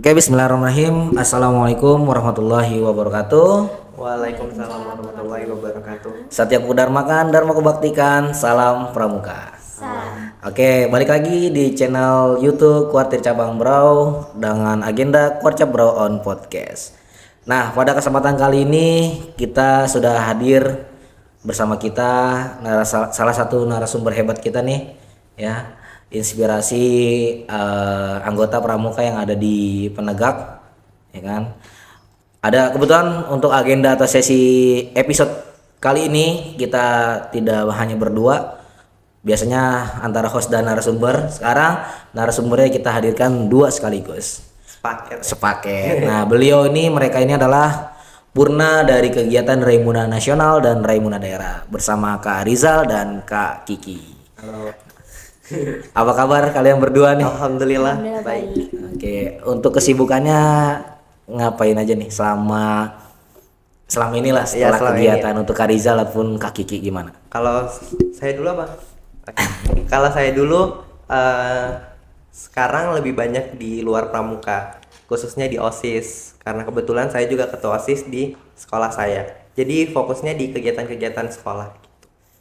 Oke, bismillahirrahmanirrahim. Assalamualaikum warahmatullahi wabarakatuh. Waalaikumsalam warahmatullahi wabarakatuh. Satya Dharmakan, Dharma Kubaktikan, salam pramuka. Salam. Oke, balik lagi di channel YouTube Kuartir Cabang Brau dengan agenda Kuarcap Brau on Podcast. Nah, pada kesempatan kali ini kita sudah hadir bersama kita salah satu narasumber hebat kita nih, ya, inspirasi anggota pramuka yang ada di Penegak, ya kan. Ada kebetulan untuk agenda atau sesi episode kali ini kita tidak hanya berdua. Biasanya antara host dan narasumber. Sekarang narasumbernya kita hadirkan dua sekaligus. Sepaket. Nah, mereka ini adalah Purna dari kegiatan Raimuna Nasional dan Raimuna Daerah bersama Kak Rizal dan Kak Kiki. Halo. Apa kabar kalian berdua nih? Alhamdulillah baik. Oke, untuk kesibukannya ngapain aja nih selama inilah setelah kegiatan untuk Kak Rizal ataupun Kak Kiki gimana? Kalau saya dulu apa? Oke. Kalau saya dulu sekarang lebih banyak di luar pramuka, khususnya di OSIS, karena kebetulan saya juga ketua OSIS di sekolah saya. Jadi fokusnya di kegiatan-kegiatan sekolah gitu.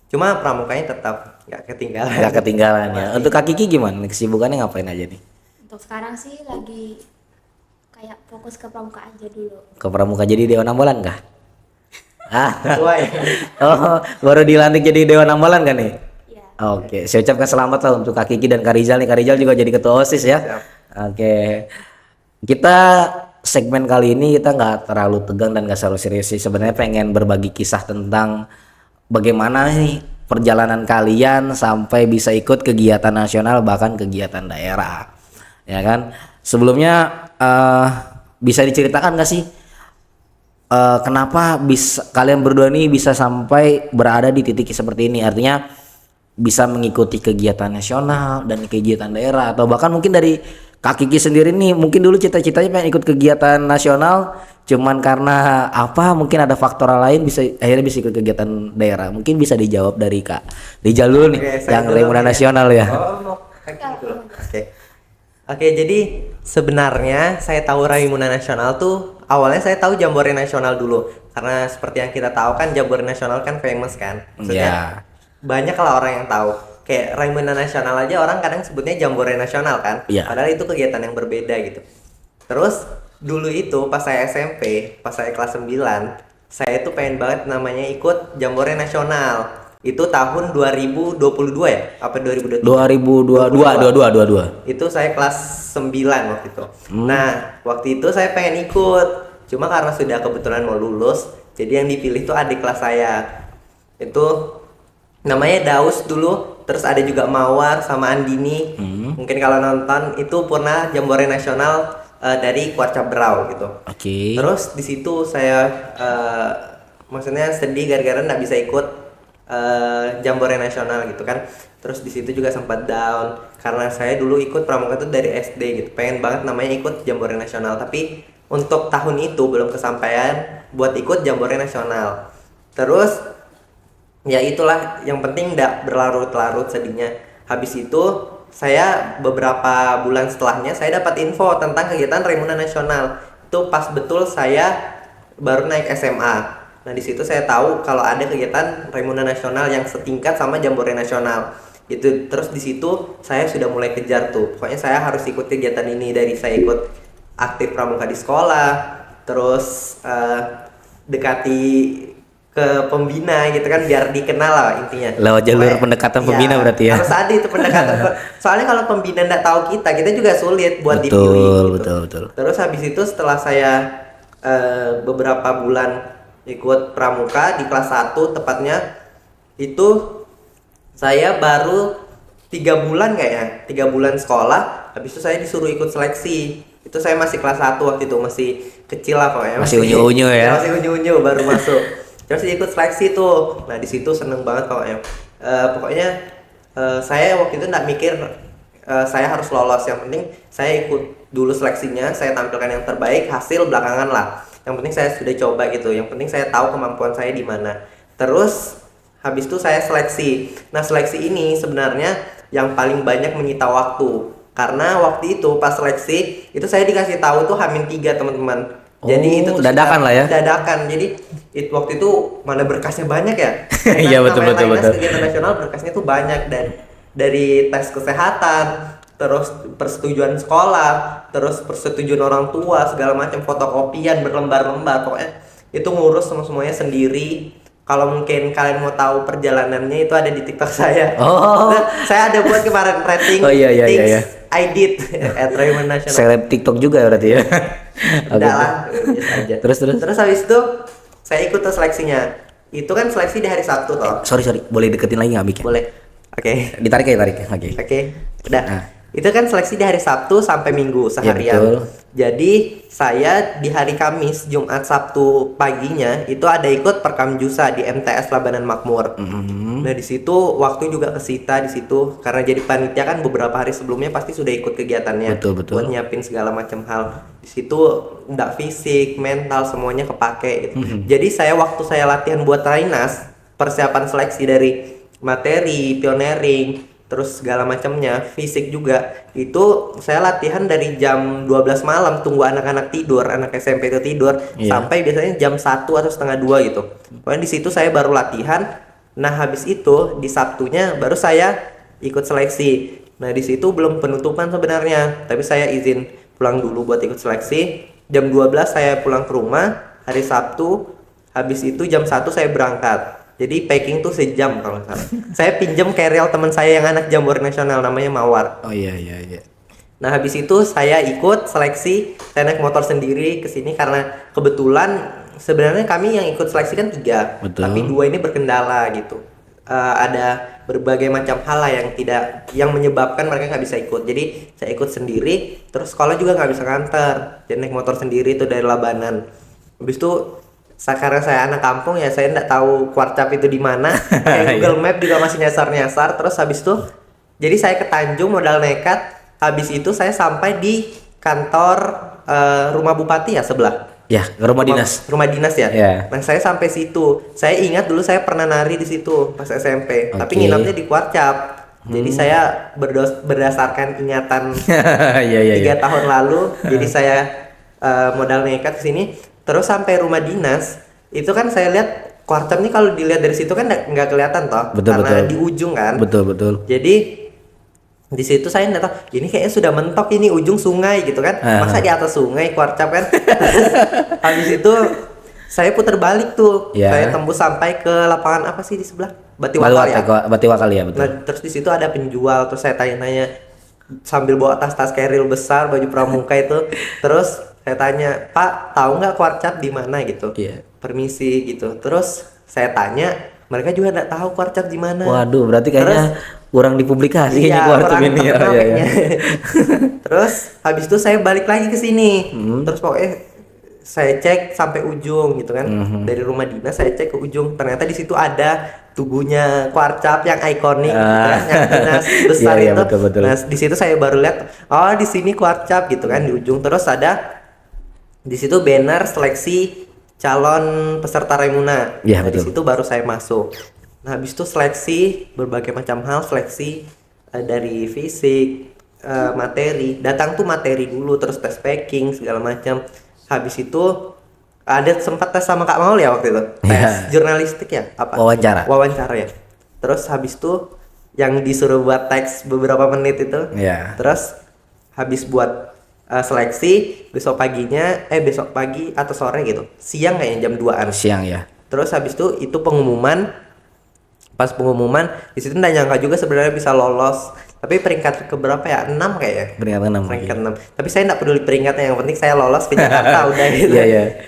Cuma pramukanya tetap nggak ketinggalan. Nggak ketinggalan ya. Untuk Kak Kiki gimana? Kesibukannya ngapain aja nih? Untuk sekarang sih lagi kayak fokus ke pramuka aja dulu. Ke pramuka jadi Dewan Ambalan kah? Sesuai. Oh, baru dilantik jadi Dewan Ambalan kan nih? Iya. Oke, saya ucapkan selamat lah untuk Kak Kiki dan Kak Rizal nih. Kak Rizal juga jadi ketua OSIS ya. Siap. Oke. Kita segmen kali ini kita nggak terlalu tegang dan nggak terlalu serius sih. Sebenarnya pengen berbagi kisah tentang bagaimana nih perjalanan kalian sampai bisa ikut kegiatan nasional bahkan kegiatan daerah. Ya kan? Sebelumnya bisa diceritakan nggak sih kenapa bisa kalian berdua nih bisa sampai berada di titik seperti ini? Artinya bisa mengikuti kegiatan nasional dan kegiatan daerah, atau bahkan mungkin dari Kak Kiki sendiri nih mungkin dulu cita-citanya pengen ikut kegiatan nasional, cuman karena apa mungkin ada faktor lain akhirnya bisa ikut kegiatan daerah. Mungkin bisa dijawab dari Kak Rizal dulu nih. Oke, saya yang dulu Raimuna nih. Nasional ya. Oke, jadi sebenarnya saya tahu Raimuna Nasional tuh awalnya saya tahu Jambore Nasional dulu, karena seperti yang kita tahu kan Jambore Nasional kan famous kan. Maksudnya banyak lah orang yang tahu. Kayak Raimuna Nasional aja orang kadang sebutnya Jambore Nasional kan. Iya. Padahal itu kegiatan yang berbeda gitu. Terus dulu itu pas saya SMP, pas saya kelas 9, saya tuh pengen banget namanya ikut Jambore Nasional. Itu tahun 2022 ya? Apa 2023? 2022. Itu saya kelas 9 waktu itu. Nah, waktu itu saya pengen ikut. Cuma karena sudah kebetulan mau lulus, jadi yang dipilih tuh adik kelas saya. Itu namanya Daus dulu, terus ada juga Mawar sama Andini. Mungkin kalau nonton itu pernah Jambore Nasional dari Kuarcap Brau gitu. Oke. Terus di situ saya maksudnya sedih gara-gara nggak bisa ikut Jambore Nasional gitu kan. Terus di situ juga sempat down karena saya dulu ikut pramuka tuh dari SD gitu. Pengen banget namanya ikut Jambore Nasional, tapi untuk tahun itu belum kesampaian buat ikut Jambore Nasional. Terus ya itulah, yang penting nggak berlarut-larut sedihnya. Habis itu saya beberapa bulan setelahnya saya dapat info tentang kegiatan Raimuna Nasional. Itu pas betul saya baru naik SMA. Nah, di situ saya tahu kalau ada kegiatan Raimuna Nasional yang setingkat sama Jambore Nasional. Itu terus di situ saya sudah mulai kejar tuh. Pokoknya saya harus ikut kegiatan ini, dari saya ikut aktif pramuka di sekolah, terus dekati ke pembina gitu kan biar dikenal lah intinya. Lewat jalur pendekatan pembina berarti ya. Harus ada itu pendekatan. Soalnya kalau pembina enggak tahu kita juga sulit buat dipilih gitu. Betul. Terus habis itu setelah saya beberapa bulan ikut pramuka di kelas 1 tepatnya, itu saya baru 3 bulan kayaknya, 3 bulan sekolah, habis itu saya disuruh ikut seleksi. Itu saya masih kelas 1 waktu itu, masih kecil lah pokoknya. Masih unyu-unyu ya. Masih unyu-unyu baru masuk. Terus ikut seleksi tuh. Nah, di situ seneng banget pokoknya. Pokoknya saya waktu itu nggak mikir saya harus lolos. Yang penting saya ikut dulu seleksinya, saya tampilkan yang terbaik, hasil belakangan lah. Yang penting saya sudah coba gitu. Yang penting saya tahu kemampuan saya di mana. Terus habis itu saya seleksi. Nah, seleksi ini sebenarnya yang paling banyak menyita waktu Karena waktu itu pas seleksi itu saya dikasih tahu tuh H-3 teman-teman. Jadi itu tuh dadakan lah ya. Dadakan. Jadi waktu itu mana berkasnya banyak ya. Iya, betul. Kegiatan nasional berkasnya tuh banyak, dan dari tes kesehatan, terus persetujuan sekolah, terus persetujuan orang tua, segala macam, fotokopian berlembar-lembar, pokoknya itu ngurus semuanya sendiri. Kalau mungkin kalian mau tahu perjalanannya itu ada di TikTok saya. Nah, saya ada buat kemarin rating things I did at Rayman National. Seleb TikTok juga ya berarti ya. Udah lah, biasa aja. Terus Habis itu saya ikut tes seleksinya. Itu kan seleksi di hari Sabtu toh. Sorry, boleh deketin lagi nggak mic-nya? Boleh. Oke. Ditarik. Oke. Udah. Nah. Itu kan seleksi di hari Sabtu sampai Minggu seharian. Ya, betul. Jadi saya di hari Kamis, Jumat, Sabtu paginya itu ada ikut Perkamjusa di MTS Labanan Makmur. Nah di situ waktu juga kesita di situ karena jadi panitia kan beberapa hari sebelumnya pasti sudah ikut kegiatannya. Betul. Buat nyiapin segala macam hal. Di situ enggak fisik, mental semuanya kepake gitu. Jadi waktu saya latihan buat Rainas, persiapan seleksi dari materi, pioneering, terus segala macamnya, fisik juga, itu saya latihan dari jam 12 malam, tunggu anak-anak tidur, anak SMP itu tidur, sampai biasanya jam 1 atau setengah 2 gitu. Pokoknya di situ saya baru latihan. Nah habis itu di Sabtunya baru saya ikut seleksi. Nah di situ belum penutupan sebenarnya, tapi saya izin pulang dulu buat ikut seleksi. Jam 12 saya pulang ke rumah hari Sabtu. Habis itu jam 1 saya berangkat. Jadi packing tuh sejam kalau nggak salah. Saya pinjam keril teman saya yang anak Jambore Nasional, namanya Mawar. Oh iya. Nah habis itu saya ikut seleksi, saya naik motor sendiri ke sini karena kebetulan sebenarnya kami yang ikut seleksi kan 3, Betul. tapi 2 ini berkendala gitu. Ada berbagai macam hal lah yang menyebabkan mereka nggak bisa ikut. Jadi saya ikut sendiri, terus sekolah juga nggak bisa nganter, jadi naik motor sendiri tuh dari Labanan. Habis itu karena saya anak kampung ya, saya nggak tahu Kuarcap itu di mana. Kayak Google Map juga masih nyasar. Terus habis itu jadi saya ke Tanjung modal nekat. Habis itu saya sampai di kantor rumah bupati ya sebelah. Ya, rumah dinas. Rumah dinas ya. Yeah. Nah, saya sampai situ. Saya ingat dulu saya pernah nari di situ pas SMP, tapi nginapnya di Kuarcap. Jadi saya berdasarkan ingatan 3 tahun lalu, jadi saya modal nekat ke sini. Terus sampai rumah dinas, itu kan saya lihat Kuarcap nih kalau dilihat dari situ kan nggak kelihatan toh, karena di ujung kan. Betul. Jadi di situ saya nggak tahu, ini kayaknya sudah mentok ini ujung sungai gitu kan, masa di atas sungai Kuarcap kan. Habis itu saya putar balik tuh, saya tembus sampai ke lapangan apa sih di sebelah Batiwakal ya betul. Nah terus di situ ada penjual, terus saya tanya-tanya sambil bawa tas-tas keril besar, baju pramuka itu, terus saya tanya, Pak, tahu nggak Kuarcap di mana gitu? Permisi gitu. Terus saya tanya, mereka juga nggak tahu Kuarcap di mana. Waduh, berarti kayaknya kurang dipublikasi ini Kuarcap ini ya. Terus habis itu saya balik lagi ke sini. Terus pokoknya saya cek sampai ujung gitu kan. Dari rumah dinas saya cek ke ujung. Ternyata di situ ada tubuhnya Kuarcap yang ikonik, gitu kan, yang dinas besar itu. Betul. Nah di situ saya baru lihat, oh di sini Kuarcap gitu kan di ujung. Terus ada di situ banner seleksi calon peserta Raimuna. Ya, di situ baru saya masuk. Nah, habis itu seleksi berbagai macam hal, seleksi dari fisik, materi. Datang tuh materi dulu, terus tes packing segala macam. Habis itu ada sempat tes sama Kak Maul ya waktu itu. Tes jurnalistik ya, apa? Wawancara ya. Terus habis itu yang disuruh buat teks beberapa menit itu. Terus habis buat seleksi besok pagi atau sore gitu, siang kayaknya jam 2-an siang ya. Terus habis itu pengumuman. Pas pengumuman di situ nggak nyangka juga sebenarnya bisa lolos, tapi peringkat keberapa ya, 6 kayaknya, peringkat 6. Tapi saya nggak peduli peringkatnya, yang penting saya lolos ke Jakarta udah gitu.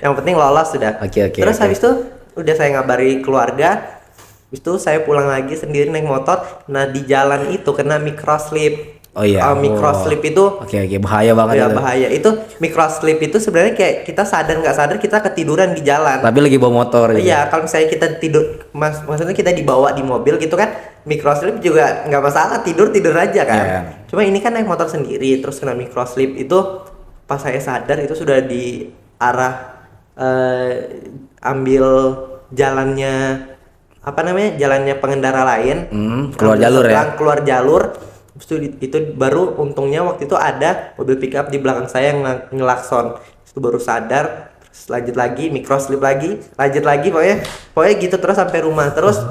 Yang penting lolos sudah. Terus habis itu udah saya ngabari keluarga. Habis itu saya pulang lagi sendiri naik motor. Nah di jalan itu kena microslip. Microslip itu bahaya banget ya, bahaya. Itu microslip itu sebenarnya kayak kita sadar nggak sadar kita ketiduran di jalan. Tapi lagi bawa motor gitu. Iya, kalau misalnya kita tidur, maksudnya kita dibawa di mobil gitu kan, microslip juga nggak masalah, tidur aja kan. Cuma ini kan naik motor sendiri terus kena microslip itu, pas saya sadar itu sudah di arah ambil jalannya jalannya pengendara lain, keluar jalur. Itu baru untungnya waktu itu ada mobil pickup di belakang saya yang ngelakson. Itu baru sadar, terus lanjut lagi, microslip lagi, lanjut lagi, pokoknya gitu terus sampai rumah. Terus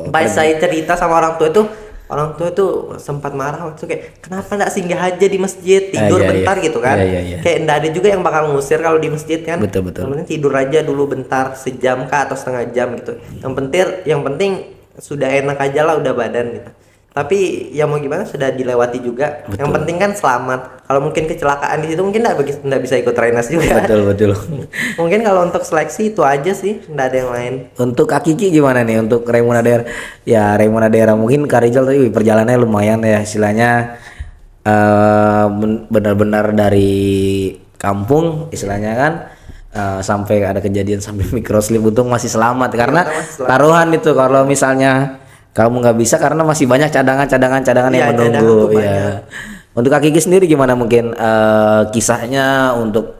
pas saya cerita sama orang tua itu sempat marah waktu itu, kayak kenapa nggak singgah aja di masjid, tidur bentar gitu kan. Kayak nggak ada juga yang bakal ngusir kalau di masjid kan. Betul. Yang penting tidur aja dulu bentar, sejam kah atau setengah jam gitu. Yang penting sudah enak aja lah udah badan gitu. Tapi ya mau gimana, sudah dilewati juga. Betul. Yang penting kan selamat. Kalau mungkin kecelakaan di situ mungkin nggak bisa ikut Rainas juga. Betul. Mungkin kalau untuk seleksi itu aja sih, nggak ada yang lain. Untuk Kak Kiki gimana nih untuk Raimuna Daerah? Ya Raimuna Daerah mungkin Kak Rizal tadi perjalanannya lumayan ya, istilahnya benar-benar dari kampung istilahnya kan, sampai ada kejadian sampai microslip, untung masih selamat karena taruhan itu kalau misalnya kamu nggak bisa karena masih banyak cadangan yang menunggu ya. Untuk Kak Kiki sendiri gimana mungkin kisahnya untuk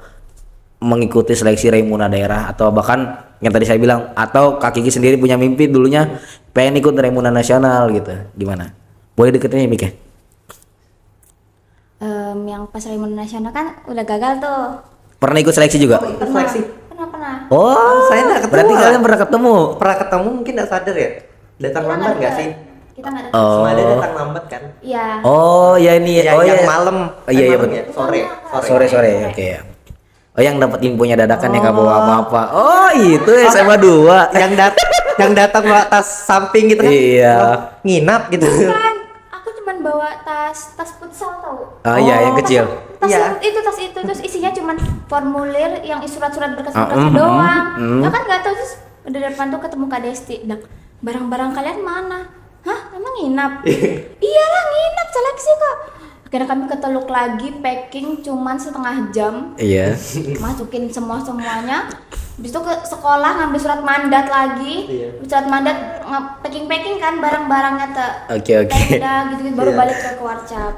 mengikuti seleksi Raimuna Daerah, atau bahkan yang tadi saya bilang, atau Kak Kiki sendiri punya mimpi dulunya pengen ikut Raimuna Nasional gitu, gimana? Boleh deketin ya Mik ya? Yang pas Raimuna Nasional kan udah gagal tuh. Pernah ikut seleksi juga? Pernah. Oh, saya nggak ketemu. Berarti kalian pernah ketemu? Pernah ketemu mungkin nggak sadar ya. Datang lambat nggak sih? Kita nggak ada. Semua ada datang lambat kan? Iya. Oh ya ini Ya, oh yang ya malam. Iya Malam betul. ya? Sore. Sore oke ya. Oh yang dapat infonya dadakan yang nggak bawa apa-apa. Oh itu SMA 2 yang datang bawa tas samping gitu kan? Iya. Nginap gitu. Kan aku cuman bawa tas futsal tau. Oh iya yang kecil. Tas itu terus isinya cuman formulir yang surat-surat berkas-berkasnya doang. Ya kan nggak tahu, terus udah depan tuh ketemu Kak Desti. Nah, barang-barang kalian mana? Hah, emang nginap? Iyalah nginap, seleksi kok. Akhirnya kami ke Teluk lagi, packing cuman setengah jam. Iya. Masukin semuanya. Habis itu ke sekolah ngambil surat mandat lagi. Surat mandat packing kan barang-barangnya Oke. tenda gitu baru balik ke Warcap.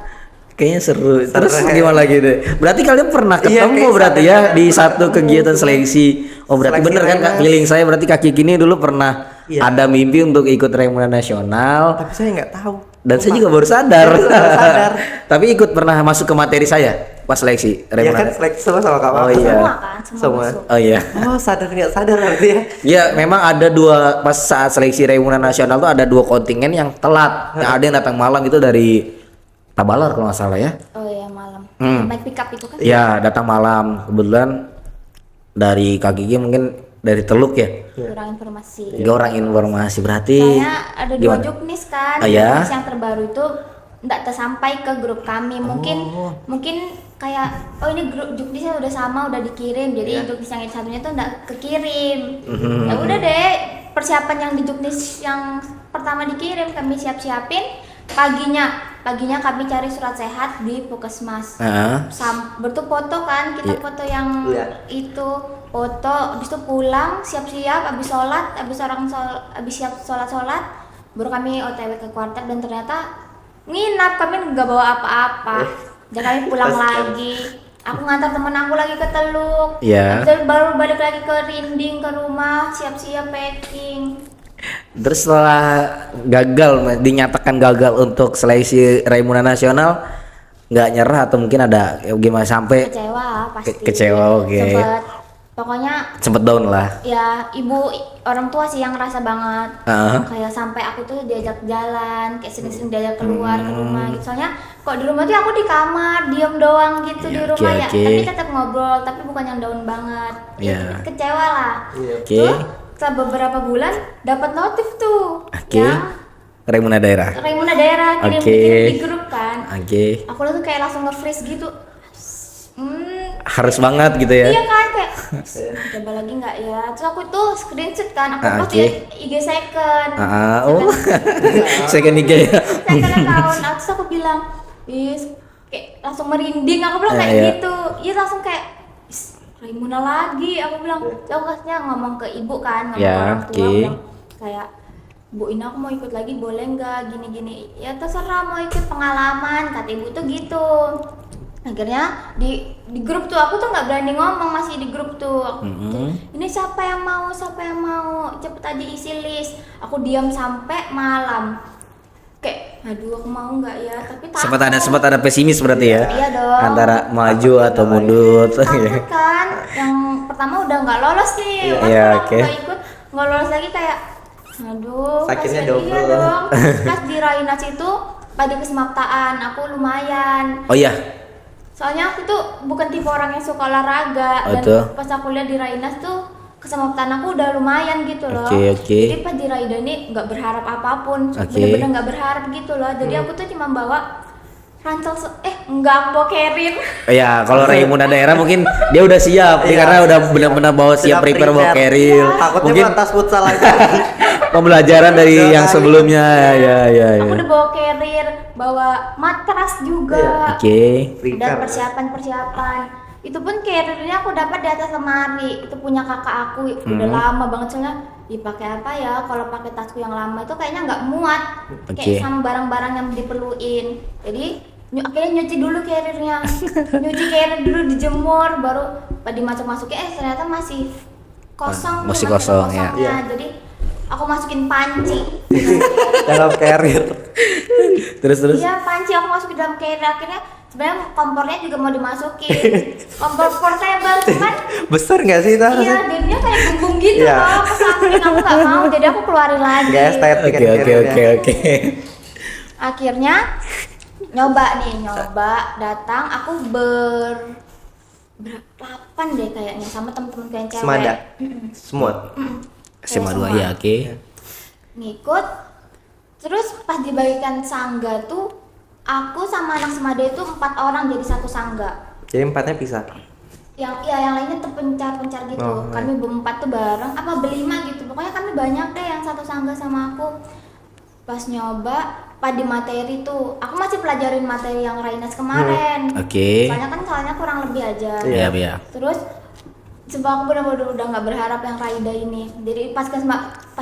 Kayaknya seru. Terus gimana lagi deh? Berarti kalian pernah Iya, ketemu kayak berarti ya di satu kegiatan seleksi. Oh berarti Seleksi bener kan Kak, Rainas. feeling saya berarti Kak Kiki ini dulu pernah ada mimpi untuk ikut Raimuna Nasional. Tapi saya nggak tahu. Dan saya juga baru sadar. sadar. Tapi ikut pernah masuk ke materi saya pas seleksi Ya Raimuna. kan seleksi sama Kak Oh Mama. iya. Semua masuk. Oh iya. Oh sadar nggak sadar berarti ya? Ya memang ada dua, pas saat seleksi Raimuna Nasional tuh ada dua kontingen yang telat. Yang ada yang datang malam itu dari Tabalar kalau nggak salah ya. Oh iya malam. Hmm. Naik pick up itu kan? Ya datang malam. Kebetulan dari Kak Gigi mungkin dari Teluk ya. Kurang informasi. Tiga orang informasi berarti. Soalnya ada dua gimana? juknis kan. Oh, ya? Juknis yang terbaru itu nggak tersampai ke grup kami. Mungkin kayak ini grup juknisnya udah sama, udah dikirim. Jadi juknis yang satunya tuh nggak kekirim. Ya udah deh, persiapan yang di juknis yang pertama dikirim kami siapin. Paginya kami cari surat sehat di Puskesmas. Bertu foto kan, kita foto yang itu foto, habis itu pulang siap-siap, habis siap sholat, baru kami OTW ke Warcap dan ternyata nginap, kami nggak bawa apa-apa. Dan kami pulang lagi. Aku ngantar temen aku lagi ke Teluk. Iya. Terus baru balik lagi ke Rinding ke rumah, siap-siap packing. Terus setelah dinyatakan gagal untuk seleksi Raimuna Nasional, nggak nyerah atau mungkin ada gimana sampai Kecewa pasti. Kecewa, oke. Sempet down lah. ya ibu orang tua sih yang ngerasa banget. Kayak sampai aku tuh diajak jalan, kayak sering-sering diajak keluar ke rumah gitu. Soalnya kok di rumah tuh aku di kamar diem doang gitu di rumah ya, tapi tetap ngobrol, tapi bukan yang down banget. Kecewa lah. Tuh setelah beberapa bulan dapat notif tuh yang Raimuna Daerah kirim di grup kan. Aku tuh kayak langsung nge-freeze gitu. Harus banget gitu ya. Iya kan, kayak coba lagi nggak ya. Terus aku tuh screenshot kan, aku post di IG second. Second IG ya. Second account. Terus aku bilang, kayak langsung merinding. Aku bilang kayak gitu. Iya langsung kayak Raimuna lagi. Aku bilang, jauhnya ngomong ke ibu kan, ngomong ke orang tua, bilang kayak Bu Ina aku mau ikut lagi boleh nggak gini-gini. Ya terserah, mau ikut pengalaman kata ibu tuh gitu. Akhirnya di grup tuh aku tuh nggak berani ngomong, masih di grup tuh. Ini siapa yang mau cepet aja isi list. Aku diam sampai malam, kayak aduh aku mau nggak ya, tapi takut. Sempat ada pesimis berarti ya. Iya dong. Antara maju atau mundur. Takut kan, yang pertama udah nggak lolos nih, Iya, aku oke. nggak ikut, nggak lolos lagi kayak, aduh, Sakitnya kasihan dia double. dong. Pas di Rainas itu pada kesemaptaan, aku lumayan. Oh iya. Soalnya aku tuh bukan tipe orang yang suka olahraga, Oh, dan tuh. pas aku lihat di Rainas tuh kesemapatan aku udah lumayan gitu loh. Oke. Jadi pas di Raida ini nggak berharap apapun, Oke. bener-bener nggak berharap gitu loh. Jadi aku tuh cuma bawa ransel, nggak aku bawa carrier. Oh iya, kalau Raimuna daerah mungkin dia udah siap nih, karena udah benar-benar bawa siap Sudah prepare bawa prepare. keril. Takutnya Mungkin buat tas futsal aja. pembelajaran dari Udah yang lagi. sebelumnya. Ya. Aku udah bawa carrier, bawa matras juga. Iya. Oke. Dan persiapan. Itu pun carriernya aku dapat di atas lemari. Itu punya kakak aku, udah lama banget soalnya. Dipakai apa ya? Kalau pakai tasku yang lama itu kayaknya nggak muat. Oke. Kayak sama barang-barang yang diperluin. Jadi akhirnya nyuci dulu carriernya. Nyuci carrier dulu, dijemur, baru dimasuk-masukin ternyata masih kosong. tuh, Masih ada kosong, ya. kosongnya. Jadi aku masukin panci. Dalam carrier. Terus. Iya, panci aku masukin dalam carrier. Akhirnya sebenarnya kompornya juga mau dimasukin. Kompor portable cuman Besar nggak sih itu iya harusnya? jadinya kayak gembung gitu Iya. loh. Ke samping aku nggak mau, jadi aku keluarin lagi. Nggak estetik kan carriernya. Oke. Akhirnya nyoba datang aku berapa deh kayaknya sama temen-temen yang cewek. Semada. Semut. SMA 2 Semua. ya, oke. Ngikut. Terus pas dibagikan sangga tuh aku sama anak semada itu 4 orang jadi satu sangga. Jadi empatnya pisah. Yang lainnya terpencar-pencar gitu. Oh, Kami berempat tuh bareng apa berlima gitu. Pokoknya kami banyak deh yang satu sangga sama aku. Pas nyoba pada materi tuh, aku masih pelajarin materi yang Rainas kemarin. Oke. Soalnya kurang lebih aja. Iya. Terus sebab aku benar-benar udah nggak berharap yang Raida ini. Jadi pas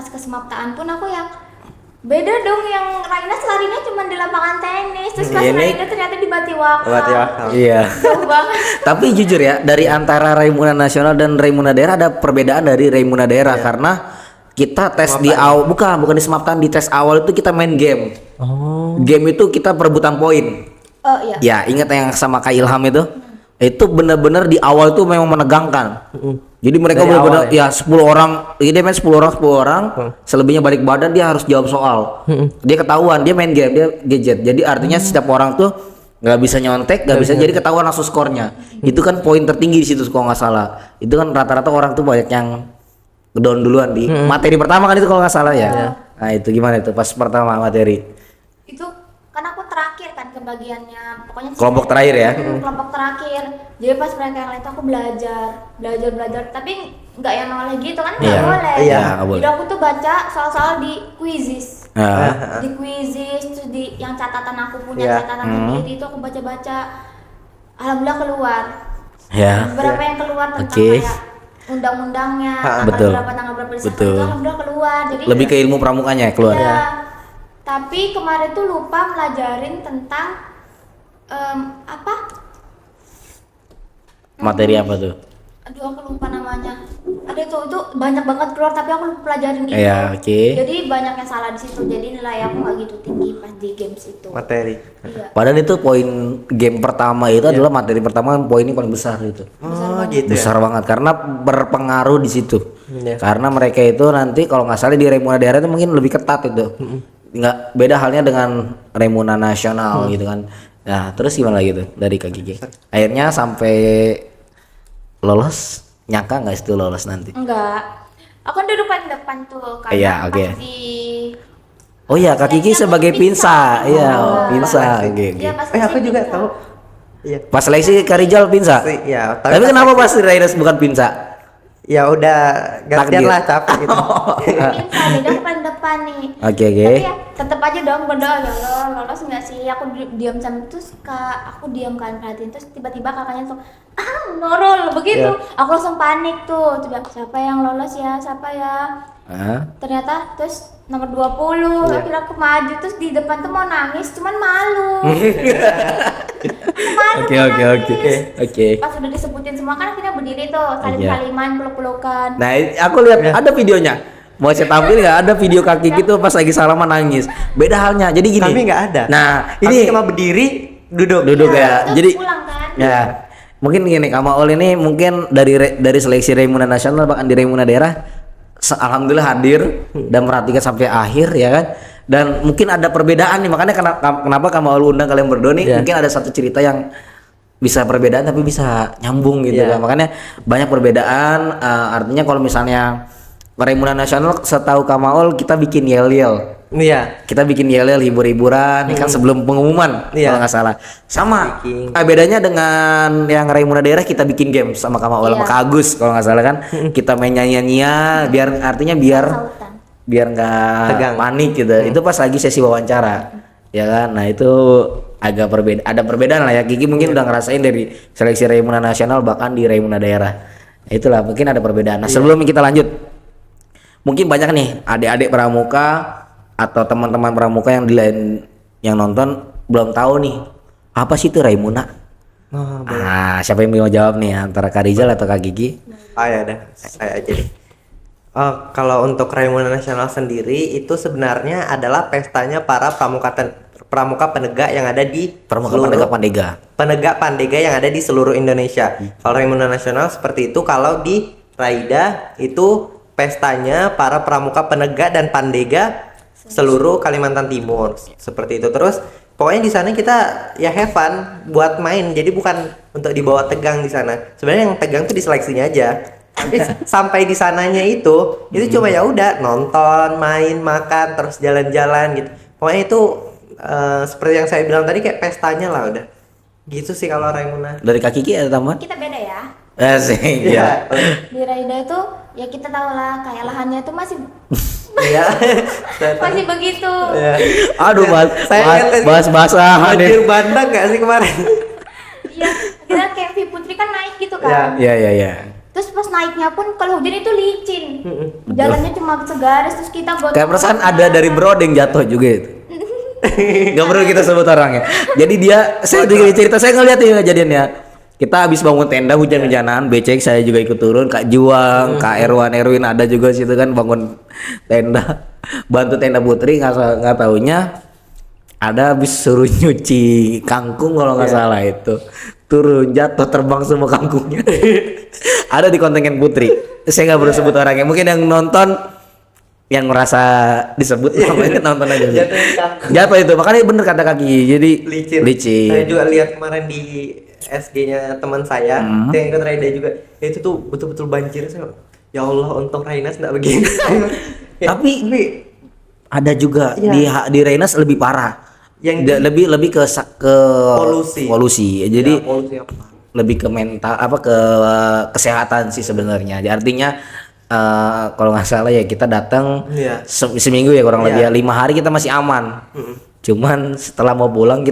kesemaptaan pun aku yang beda dong, yang Rainas larinya cuma di lapangan tenis. Terus pas Ini- Raida ternyata di Batiwaka. Batiwaka. Iya. Jauh banget. Tapi jujur ya, dari antara Raimuna nasional dan Raimuna daerah ada perbedaan dari Raimuna daerah karena kita tes di awal, bukan di semaptaan, di tes awal itu kita main game. Oh. Game itu kita perebutan poin. Oh iya. Ya, ingat yang sama Kak Ilham itu? Itu benar-benar di awal itu memang menegangkan. Jadi mereka Dari benar-benar awal ya 10 orang, dia main 10 orang, selebihnya balik badan dia harus jawab soal. Dia ketahuan, dia main game, dia gadget. Jadi artinya setiap orang tuh nggak bisa nyontek, nggak bisa, jadi ketahuan langsung skornya. Itu kan poin tertinggi di situ kalau nggak salah. Itu kan rata-rata orang tuh banyak yang down duluan di materi pertama kan itu kalau nggak salah ya. Nah itu gimana itu pas pertama materi? Itu kan aku terakhir kan kebagiannya, pokoknya Kelompok terakhir ya? kelompok terakhir. Jadi pas mereka yang lain tuh aku belajar, tapi nggak yang noleh gitu kan, nggak Iya. boleh. Iya, nggak boleh. Jadi aku tuh baca soal-soal di Quizizz. Nah, Di Quizizz terus di yang catatan aku punya Iya. catatan sendiri itu aku baca. Alhamdulillah keluar. ya. Beberapa yang keluar tentang Oke. kayak undang-undangnya, Betul. tanggal berapa disahkan Betul. itu alhamdulillah keluar. Jadi Lebih ke ilmu pramukanya keluar. iya. Tapi kemarin tuh lupa pelajarin tentang apa? Materi apa tuh? Aduh aku lupa namanya. Ada tuh itu banyak banget keluar tapi aku lupa pelajarin itu. Iya, oke. Jadi banyak yang salah di situ. Jadi nilai aku nggak gitu tinggi pas di games itu. Materi. Iya. Padahal itu poin game pertama itu adalah materi pertama, poinnya paling besar itu. Oh gitu ya. Besar banget karena berpengaruh di situ. Iya. Karena mereka itu nanti kalau nggak salah di Raimuna daerah itu mungkin lebih ketat itu. Nggak beda halnya dengan Raimuna nasional gitu kan. Nah terus gimana gitu dari Kak Gigi? Akhirnya sampai lolos, nyangka nggak itu lolos nanti? Enggak. Aku kan duduk paling depan tuh karena Iya, oke. pas di Oh iya Kak Gigi sebagai pinsa, iya Oh. pinsa. Oke. Iya, pas Aku seleksi juga pinsa. tahu. Iya. Pas seleksi Karijal pinsa. Iya, Tapi kenapa pas Raiders bukan pinsa? Ya udah gantian Takdir. lah capek gitu. Pinsa, jadi aku paling depan nih. Oke. Tapi ya tetap aja dong berdoa ya Allah, lolos nggak sih? Aku diam sama terus aku diam kan perhatiin terus tiba-tiba kakaknya tuh norol begitu. Iya. Aku langsung panik tuh. Coba siapa yang lolos ya? Siapa ya? Hah? Ternyata terus nomor 20 Iya. akhirnya aku maju terus di depan tuh mau nangis cuman malu. Malu Oke mau oke nangis. oke oke. Pas udah disebutin semua kan akhirnya berdiri tuh Iya. saling-saliman peluk-pelukan. Nah aku lihat ada videonya. Mau saya tampil nggak ada video Kak Kiki tuh pas lagi salaman nangis. Beda halnya. Jadi gini. Kami nggak ada. Nah, Kami ini cuma berdiri, duduk. ya. Terus Jadi pulang kan. ya. Mungkin gini, Kak Maul ini mungkin dari seleksi Raimuna Nasional bahkan di Raimuna daerah alhamdulillah hadir dan perhatikan sampai akhir ya kan. Dan mungkin ada perbedaan nih, makanya kenapa Kak Maul undang kalian berdua nih, mungkin ada satu cerita yang bisa perbedaan tapi bisa nyambung gitu kan. Makanya banyak perbedaan, artinya kalau misalnya Raimuna Nasional setahu Kak Maul kita bikin yel-yel. Iya. Kita bikin yel-yel hibur-hiburan kan sebelum pengumuman kalau nggak salah. Sama bedanya dengan yang Raimuna daerah kita bikin game sama Kak Maul sama Kak Agus kalau nggak salah kan. Kita main nyanyi-nyanyian biar artinya biar nggak panik gitu. Itu pas lagi sesi wawancara. Ya kan. Nah, itu agak ada perbedaan lah ya. Kiki mungkin udah ngerasain dari seleksi Raimuna Nasional bahkan di Raimuna daerah. Itulah mungkin ada perbedaan. Nah, sebelum kita lanjut, mungkin banyak nih adik-adik pramuka atau teman-teman pramuka yang di lain yang nonton belum tahu nih apa sih itu Raimuna. Siapa yang mau jawab nih antara Kak Rizal atau Kak Gigi? Ya udah, saya aja deh. Kalau untuk Raimuna Nasional sendiri itu sebenarnya adalah pestanya para pramuka penegak yang ada di penegak pandega yang ada di seluruh Indonesia. Kalau Raimuna Nasional seperti itu, kalau di Raida itu pestanya para pramuka penegak dan pandega seluruh Kalimantan Timur seperti itu. Terus pokoknya di sana kita ya have fun buat main, jadi bukan untuk dibawa tegang di sana. Sebenarnya yang tegang tuh di seleksinya aja. Tapi sampai di sananya itu cuma ya udah nonton, main, makan, terus jalan-jalan gitu. Pokoknya itu seperti yang saya bilang tadi kayak pestanya lah udah. Gitu sih kalau Raimuna. Dari Kak Kiki ada tambahan? Kita beda ya. Iya. Di Raida itu ya kita tahu lah kayak lahannya itu masih Iya. masih begitu. Ya. Aduh, bahasa banjir bandang gak sih kemarin? Iya, kita kayak Vi Putri kan naik gitu kan. Iya. Terus pas naiknya pun kalau hujan itu licin. Jalannya cuma segaris terus kita buat Kayak perasaan ada dari Brodeng jatuh juga itu. Gak perlu kita sebut orangnya. Jadi saya juga cerita, saya ngeliat ya kejadiannya. Kita habis bangun tenda hujan-hujanan, becek saya juga ikut turun, Kak Juang, Kak Erwin ada juga situ kan bangun tenda, bantu tenda Putri, nggak taunya ada habis suruh nyuci kangkung kalau nggak salah itu turun jatuh terbang semua kangkungnya. Ada di kontingen Putri, saya nggak perlu sebut orangnya, mungkin yang nonton yang merasa disebut namanya nonton aja sih. Jatuh itu, makanya bener kata Kaki, jadi licin. Saya juga lihat kemarin di SG-nya teman saya yang ikut Raida juga, itu tuh betul-betul banjir. Saya, ya Allah, untung Rainas nggak begini. Tapi ada juga di Rainas lebih parah, yang lebih ke polusi. Jadi lebih ke mental ke kesehatan sih sebenarnya. Artinya kalau nggak salah ya kita datang seminggu ya kurang lebih 5 hari kita masih aman. Cuman setelah mau pulang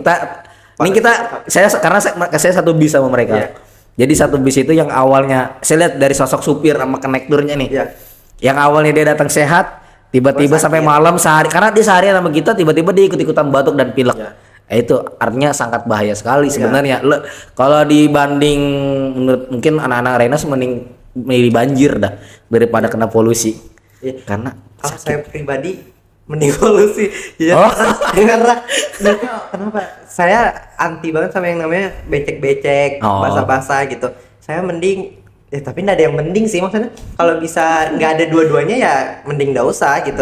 saya satu bis sama mereka. Jadi satu bis itu yang awalnya saya lihat dari sosok supir sama konektornya nih. Yang awalnya dia datang sehat, tiba-tiba sampai malam sehari, karena dia seharian sama kita, tiba-tiba dia ikut-ikutan batuk dan pilek. Itu artinya sangat bahaya sekali sebenarnya. Kalau dibanding menurut mungkin anak-anak Renas mending milih banjir dah daripada kena polusi. Karena kalau saya pribadi mending polusi. Karena kenapa? Saya anti banget sama yang namanya becek-becek, basah-basah gitu. Saya mending tapi nggak ada yang mending sih, maksudnya kalau bisa nggak ada dua-duanya ya mending nggak usah gitu.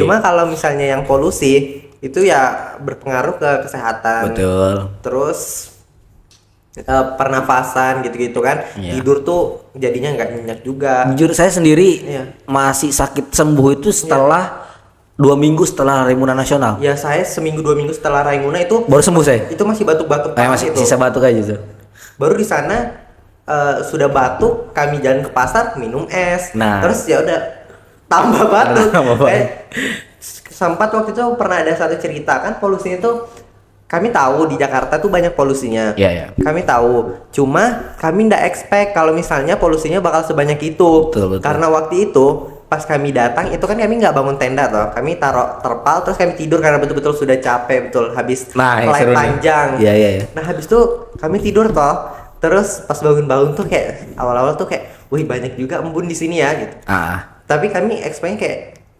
Cuma kalau misalnya yang polusi itu ya berpengaruh ke kesehatan. Betul. Terus pernafasan gitu-gitu kan. Tidur tuh jadinya nggak nyenyak juga. Jujur saya sendiri masih sakit sembuh itu setelah 2 minggu setelah Raimuna Nasional. Ya saya seminggu 2 minggu setelah Raimuna itu baru sembuh saya. Itu masih batuk-batuk. Masih sisa batuk aja tuh. Baru di sana sudah batuk, kami jalan ke pasar minum es. Terus ya udah tambah batuk. Sempat waktu itu pernah ada satu cerita kan, polusinya tuh kami tahu di Jakarta tuh banyak polusinya. Kami tahu. Cuma kami nggak expect kalau misalnya polusinya bakal sebanyak itu. Betul. Karena waktu itu pas kami datang itu kan kami nggak bangun tenda toh, kami taruh terpal terus kami tidur karena betul-betul sudah capek habis flight panjang. Nah habis itu kami tidur toh, terus pas bangun-bangun tuh kayak awal-awal tuh kayak, wih banyak juga embun di sini ya gitu. Tapi kami expect kayak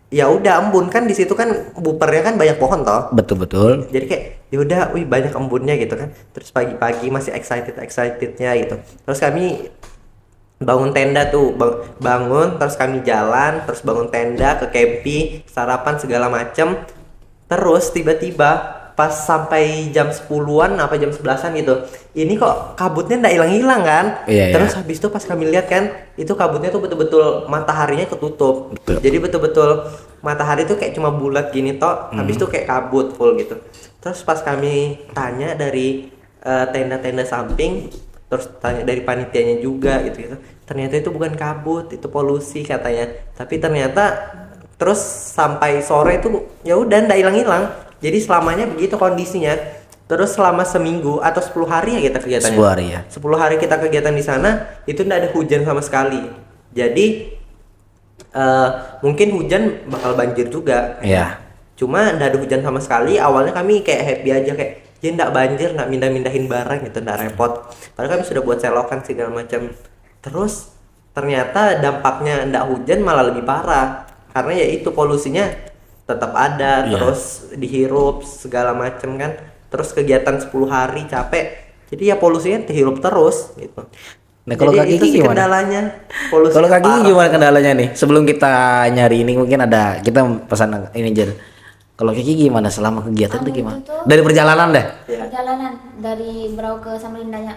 ya udah embun kan, di situ kan bupernya kan banyak pohon toh. Betul. Jadi kayak ya udah, wih banyak embunnya gitu kan. Terus pagi-pagi masih excitednya gitu. Terus kami bangun tenda tuh, bangun terus kami jalan, terus bangun tenda ke camping, sarapan segala macem. Terus tiba-tiba pas sampai jam 10-an apa jam 11-an gitu, ini kok kabutnya ndak hilang-hilang kan. Iya, Terus iya. habis itu pas kami lihat kan, itu kabutnya tuh betul-betul mataharinya ketutup. Betul. Jadi betul-betul matahari tuh kayak cuma bulat gini toh, habis itu kayak kabut full gitu. Terus pas kami tanya dari tenda-tenda samping, terus tanya dari panitianya juga gitu. Ternyata itu bukan kabut, itu polusi katanya. Tapi ternyata terus sampai sore tuh ya udah ndak hilang-hilang. Jadi selamanya begitu kondisinya. Terus selama seminggu atau 10 hari ya kita kegiatannya. 10 hari ya. 10 hari kita kegiatan di sana, itu ndak ada hujan sama sekali. Jadi mungkin hujan bakal banjir juga. Iya. Cuma ndak ada hujan sama sekali. Awalnya kami kayak happy aja, kayak ya ndak banjir, ndak mindah-mindahin barang gitu, ndak repot. Padahal kami sudah buat selokan segala macam. Terus ternyata dampaknya ndak hujan malah lebih parah. Karena ya itu polusinya tetap ada, Iya. terus dihirup segala macam kan. Terus kegiatan 10 hari capek. Jadi ya polusinya terhirup terus gitu. Nah, kalau Jadi Kak itu Kiki sih gimana? kendalanya. Polusi Kalau Kak Kiki parah. gimana kendalanya nih? Sebelum kita nyari ini mungkin ada kita pesan ini aja. Kalau Kiki gimana selama kegiatan Anu itu gimana? itu tuh- Dari perjalanan deh. Ya. Perjalanan dari Brau ke Samarindanya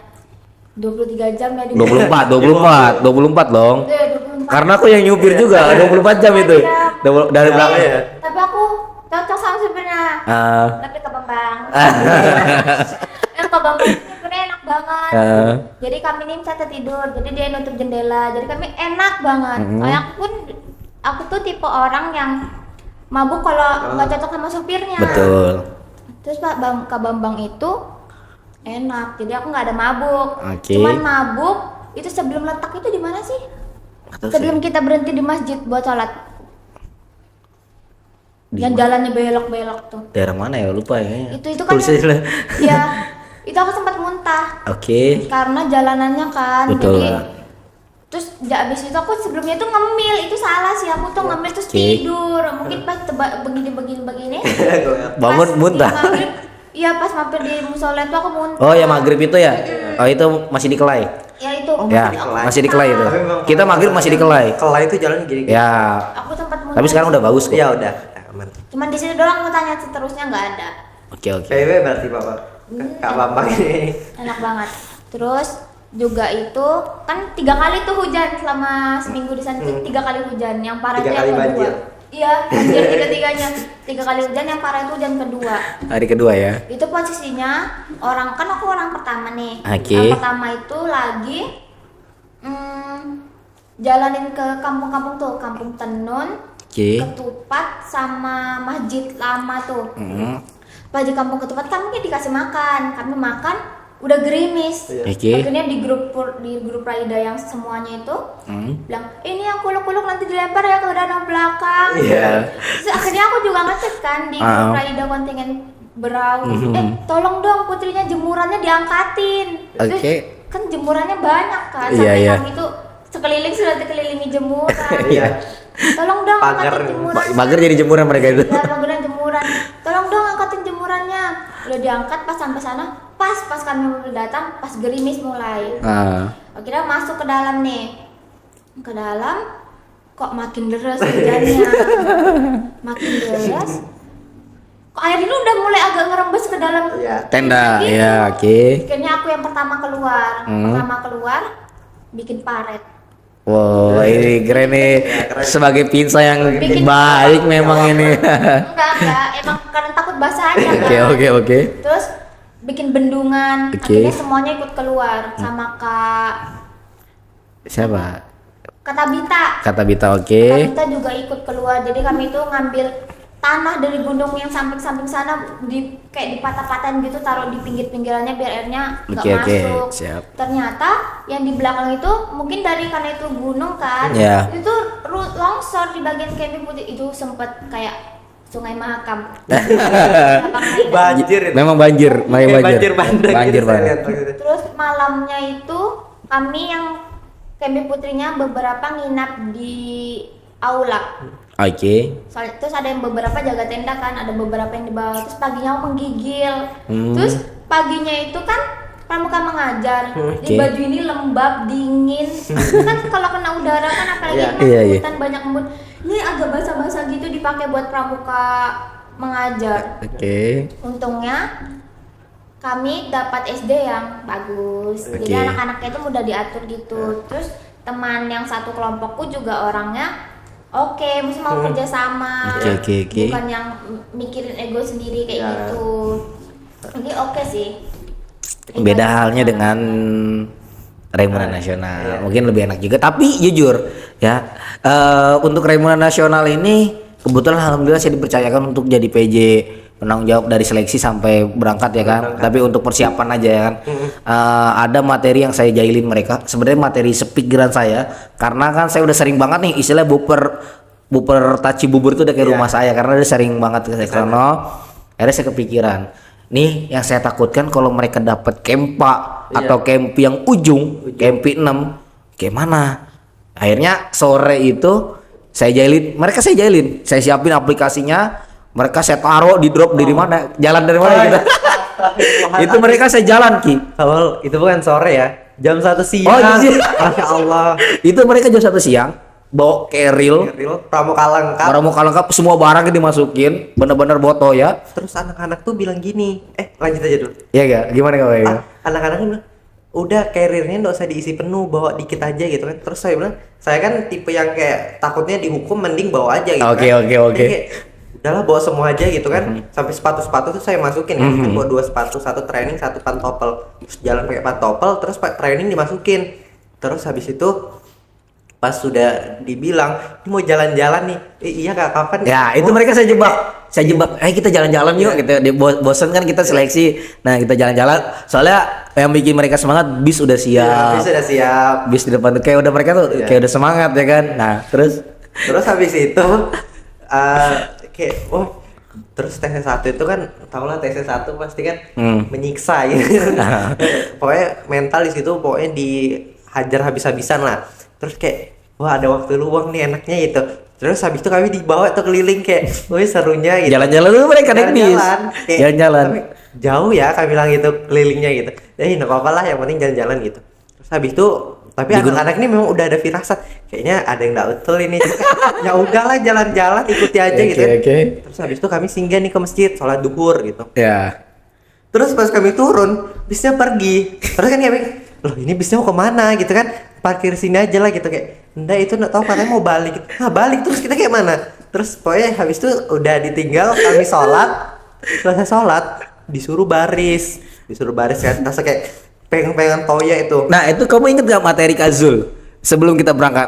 23 jam ya di 24 dong. Iya, 24. Karena aku yang nyupir juga 24 jam itu. Dari belakang ya. Tapi aku cocok sama supirnya. Tapi ke Bambang. Yang ke Bambang supirnya enak banget. Jadi kami ini bisa tidur, jadi dia nutup jendela. Jadi kami enak banget. Kayak aku tuh tipe orang yang mabuk kalau nggak cocok sama supirnya. Betul. Terus Pak Kak Bambang itu enak, jadi aku nggak ada mabuk. Oke. Cuman mabuk itu sebelum letak itu di mana sih? Atau Sebelum kita berhenti di masjid buat sholat. Yang jalannya belok-belok tuh. daerah mana ya, lupa ya. Itu kan. Tulisnya Iya. Itu aku sempat muntah Oke. karena jalanannya kan. Betul. Jadi terus abis itu aku sebelumnya tuh ngemil, itu salah sih, aku tuh ngemil terus Oke. tidur. Mungkin pas begini. Bangun muntah. Iya, pas mampir di musola itu aku muntah. Oh ya maghrib itu ya. Oh itu masih di Kelai. Ya itu. Ya aku masih di Kelai itu. Tapi memang Kita maghrib masih di Kelai. Kelai itu jalan gini. Ya. Aku sempat muntah. Tapi sekarang udah bagus kok. Ya udah, aman. Cuman di situ doang mau tanya, seterusnya nggak ada. Oke oke. PW berarti Bapak. Kak Bambang ini. Enak banget. Terus juga itu kan 3 kali tuh hujan selama seminggu di sana tuh 3 kali hujan. Yang parah 3 itu kali yang kedua. banjir. Iya, banjir tiga-tiganya. 3 kali hujan, yang parah itu hujan kedua. Hari kedua ya. Itu posisinya aku orang pertama nih. Oke. Yang pertama itu lagi jalanin ke kampung-kampung tuh, Kampung Tenun, Oke. Ketupat sama Masjid Lama tuh. Hmm. Pas di Kampung Ketupat kan mungkin dikasih makan, kami makan udah gerimis. Iya. Oke. Akhirnya di grup Raida yang semuanya itu bilang, ini yang kuluk-kuluk nanti dilempar ya ke danau belakang. Iya. Terus akhirnya aku juga ngecek kan di grup Raida kontingen Berau, tolong dong putrinya jemurannya diangkatin. Terus Oke. kan jemurannya banyak kan, Iya, sampai iya. kami itu sekeliling sudah dikelilingi jemuran. Iya. Tolong dong Pagar. angkatin jemurannya. Mager jadi jemuran mereka itu. Ya, mageran jemuran. Tolong dong angkatin jemurannya. Udah diangkat, pas sampai sana, pas kami mau datang, pas gerimis mulai. Akhirnya masuk ke dalam nih. Ke dalam kok makin deras hujannya. Makin deras. Kok air ini udah mulai agak ngerembes ke dalam Iya. Tenda gitu. ya oke. Akhirnya aku yang pertama keluar. Bikin paret. Wow ini keren nih. Sebagai pinsa yang Bikin- baik memang ini. Enggak, emang karena takut basah aja kan. Oke. Terus bikin bendungan, Oke. akhirnya semuanya ikut keluar sama Siapa? Kata Bita. Kata Bita Kata oke. Bita juga ikut keluar. Jadi kami itu ngambil tanah dari gunung yang samping-samping sana, kayak dipatah-patahin gitu, taruh di pinggir-pinggirannya biar airnya nggak Oke, masuk. siap. Ternyata yang di belakang itu mungkin karena itu gunung kan, Ya. itu longsor di bagian camping putih itu sempet kayak Sungai Mahakam. Banjir itu. Memang banjir, Kayak banjir bandang Banjir gitu saya lihat banget. waktu itu. Terus malamnya itu kami yang camping putrinya beberapa nginap di aula. Oke. Terus ada yang beberapa jaga tenda kan, ada beberapa yang di bawah. Terus paginya menggigil. Terus paginya itu kan pramuka mengajar. Di baju ini lembab, dingin. Kan kalau kena udara kan apalagi kena hutan banyak embun. Ini agak basah-basah gitu dipakai buat pramuka mengajar. Untungnya kami dapat SD yang bagus. Jadi anak-anaknya itu mudah diatur gitu. Terus teman yang satu kelompokku juga orangnya mesti mau kerja sama, bukan yang mikirin ego sendiri kayak gitu. Jadi sih. Beda halnya dengan Raimuna Nasional, mungkin lebih enak juga. Tapi jujur ya, untuk Raimuna Nasional ini kebetulan alhamdulillah saya dipercayakan untuk jadi PJ penanggung jawab dari seleksi sampai berangkat ya kan. Tapi untuk persiapan aja ya kan. Ada materi yang saya jahilin mereka. Sebenarnya materi sepikiran saya, karena kan saya udah sering banget nih istilah buper taci bubur itu udah kayak rumah saya, karena udah sering banget ke sono. Akhirnya saya kepikiran, nih yang saya takutkan kalau mereka dapat kempa atau kempi yang ujung kempi 6 kayak mana. Akhirnya sore itu saya jahilin, saya siapin aplikasinya. Mereka saya taruh di drop dari mana, jalan dari mana gitu. Itu mereka saya jalan Kalau itu bukan sore ya, jam 1 siang. Masya Allah. Itu mereka jam 1 siang bawa keril, pramuka lengkap, semua barangnya dimasukin, bener-bener boto ya. Terus anak-anak tuh bilang gini, lanjut aja dulu. Iya gak? Gimana kamu? Anak-anak bilang, udah carrier-nya nggak usah diisi penuh, bawa dikit aja gitu kan. Terus saya bilang, saya kan tipe yang kayak takutnya dihukum, mending bawa aja gitu. Oke. Udahlah bawa semua aja gitu kan. Sampai sepatu tuh saya masukin ya. Kan bawa 2 sepatu, 1 training, 1 pantopel. Terus jalan pakai pantopel, terus training dimasukin. Terus habis itu pas sudah dibilang ini mau jalan-jalan nih, iya kak, kapan ya itu mereka saya jebak, kita jalan-jalan yuk gitu. Bosen kan kita seleksi, nah kita jalan-jalan, soalnya yang bikin mereka semangat bis udah siap, bis di depan tuh kayak udah mereka tuh kayak udah semangat ya kan. Nah terus habis itu kayak terus TC1 itu kan tau lah, TC1 pasti kan menyiksa gitu. Pokoknya mental di situ pokoknya dihajar habis-habisan lah. Terus kayak ada waktu luang nih enaknya gitu. Terus habis itu kami dibawa tuh keliling kayak serunya gitu. Jalan-jalan dulu mereka naik bis. Jalan-jalan. Jauh ya kami bilang gitu kelilingnya gitu. Enggak apa-apa lah, yang penting jalan-jalan gitu. Terus habis itu tapi anak-anak ini memang udah ada firasat. Kayaknya ada yang enggak betul ini. Ya udahlah jalan-jalan, ikuti aja gitu. Terus habis itu kami singgah nih ke masjid sholat duhur gitu. Ya. Terus pas kami turun, bisnya pergi. Terus kan kami, loh ini bisnya mau kemana gitu kan? Parkir sini aja lah gitu kayak. Enggak, itu enggak tahu, katanya mau balik gitu. Balik terus kita kayak mana? Terus pokoknya habis itu udah ditinggal, kami sholat. Selesai sholat disuruh baris kan, rasa kayak pengen toya itu. Nah itu kamu inget gak materi Kazul sebelum kita berangkat?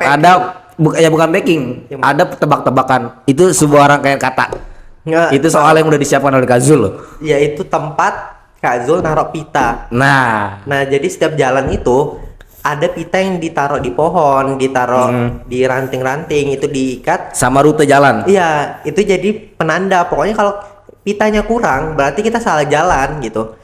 Bukan backing, ada tebak-tebakan. Itu sebuah rangkaian kata. Itu soal yang udah disiapkan oleh Kazul loh. Ya itu tempat Kazul naruh pita. Nah jadi setiap jalan itu ada pita yang ditaruh di pohon, ditaruh di ranting-ranting, itu diikat sama rute jalan. Iya, itu jadi penanda. Pokoknya kalau pitanya kurang berarti kita salah jalan gitu.